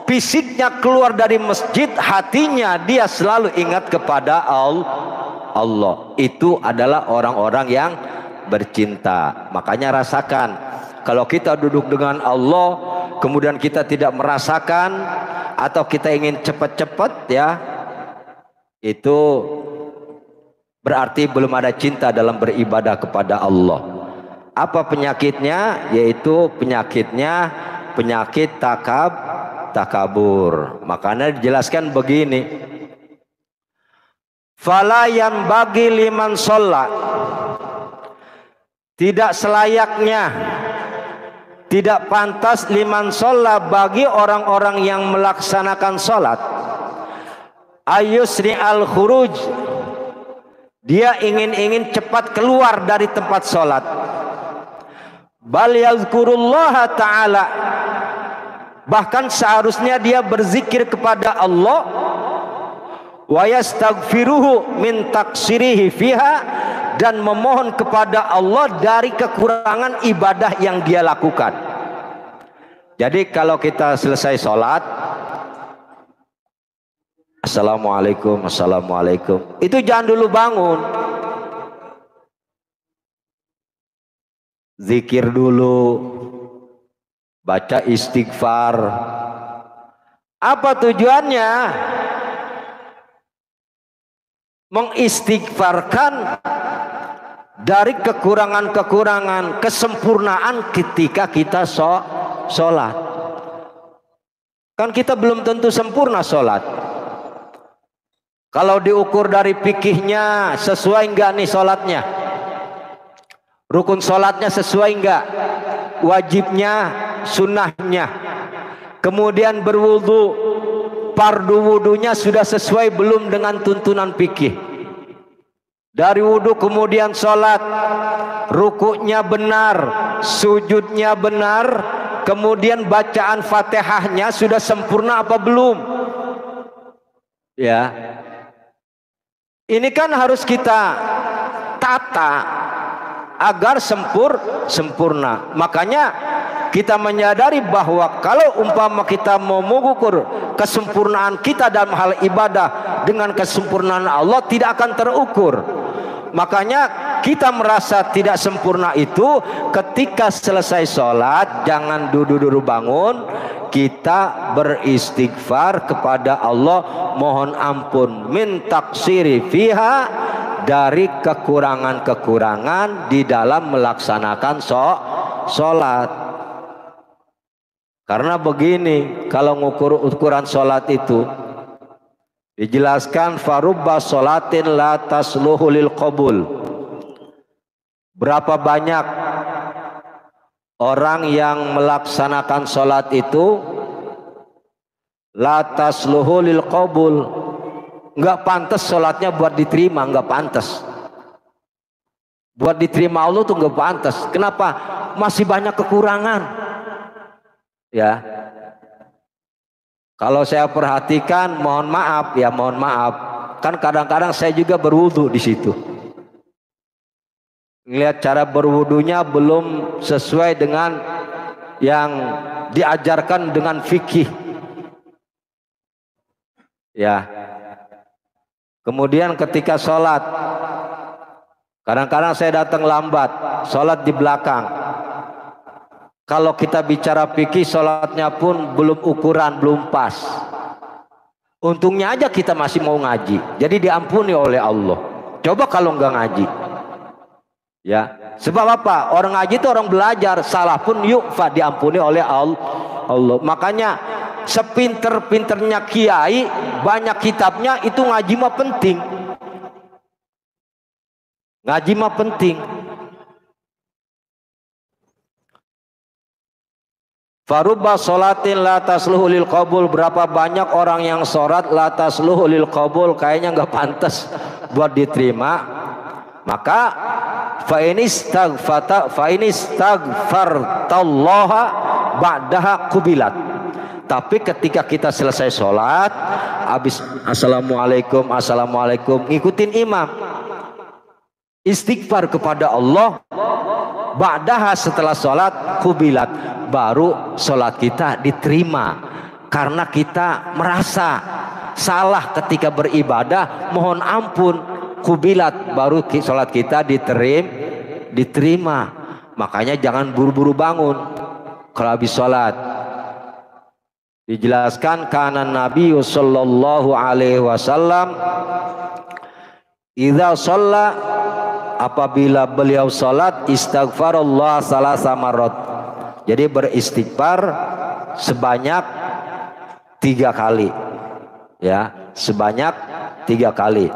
fisiknya keluar dari masjid, hatinya dia selalu ingat kepada Allah. Itu adalah orang-orang yang bercinta. Makanya rasakan, kalau kita duduk dengan Allah kemudian kita tidak merasakan, atau kita ingin cepat-cepat, ya, itu berarti belum ada cinta dalam beribadah kepada Allah. Apa penyakitnya? Yaitu penyakit takabur. Makanya dijelaskan begini, fala yanbaghi liman shalla, tidak selayaknya, tidak pantas liman shalla, bagi orang-orang yang melaksanakan sholat, ayusri al khuruj, dia ingin cepat keluar dari tempat sholat, bal yazkurullaha ta'ala, bahkan seharusnya dia berzikir kepada Allah, wa yastaghfiruhu min taksirihi fiha, dan memohon kepada Allah dari kekurangan ibadah yang dia lakukan. Jadi kalau kita selesai sholat, assalamualaikum, assalamualaikum, itu jangan dulu bangun, zikir dulu, baca istighfar. Apa tujuannya? Mengistighfarkan dari kekurangan-kekurangan, kesempurnaan ketika kita sholat. Kan kita belum tentu sempurna sholat. Kalau diukur dari fikihnya, sesuai enggak nih sholatnya? Rukun sholatnya sesuai enggak? Wajibnya, sunnahnya. Kemudian berwudu, fardu wudunya sudah sesuai belum dengan tuntunan fikih? Dari wudu kemudian sholat, rukuknya benar, sujudnya benar, kemudian bacaan fatihahnya sudah sempurna apa belum? Ya, ini kan harus kita tata agar sempurna. Makanya kita menyadari bahwa kalau umpama kita mau mengukur kesempurnaan kita dalam hal ibadah dengan kesempurnaan Allah, tidak akan terukur. Makanya kita merasa tidak sempurna itu ketika selesai sholat, jangan duduk-duduk bangun, kita beristighfar kepada Allah, mohon ampun min taksiri fiha, dari kekurangan-kekurangan di dalam melaksanakan sholat. Karena begini, kalau ngukur ukuran sholat itu dijelaskan, farubba sholatin la tasluhu lil qabul. Berapa banyak orang yang melaksanakan sholat itu la tasluhu lil qabul, nggak pantas sholatnya buat diterima, nggak pantas. Buat diterima Allah tuh nggak pantas. Kenapa? Masih banyak kekurangan. Ya. Kalau saya perhatikan, mohon maaf ya, mohon maaf. Kan kadang-kadang saya juga berwudu di situ. Lihat cara berwudunya belum sesuai dengan yang diajarkan dengan fikih. Ya. Kemudian ketika sholat, kadang-kadang saya datang lambat, sholat di belakang. Kalau kita bicara fikih, sholatnya pun belum ukuran, belum pas. Untungnya aja kita masih mau ngaji, jadi diampuni oleh Allah. Coba kalau nggak ngaji, ya. Sebab apa? Orang ngaji itu orang belajar, salah pun yu'fa, diampuni oleh Allah. Makanya sepinter-pinternya kiai, banyak kitabnya, itu ngaji mah penting. Ngaji mah penting. Farubba sholatin la tasluhu lil qabul, berapa banyak orang yang sholat la tasluhu lil qabul, kayaknya nggak pantas buat diterima. Maka fa in istaghfartallaha ba'daha qubilat. Tapi ketika kita selesai sholat, habis assalamualaikum, assalamualaikum, ngikutin imam, istighfar kepada Allah, ba'daha, setelah sholat, qubilat, baru sholat kita diterima. karena kita merasa salah ketika beribadah, mohon ampun, kubilat, baru sholat kita diterima. Makanya jangan buru-buru bangun kalau habis sholat. Dijelaskan kana Nabi sallallahu alaihi wasallam idza shalla, apabila beliau salat, istighfarullah salasa marrat. Jadi beristighfar sebanyak 3 kali. Ya, sebanyak 3 kali.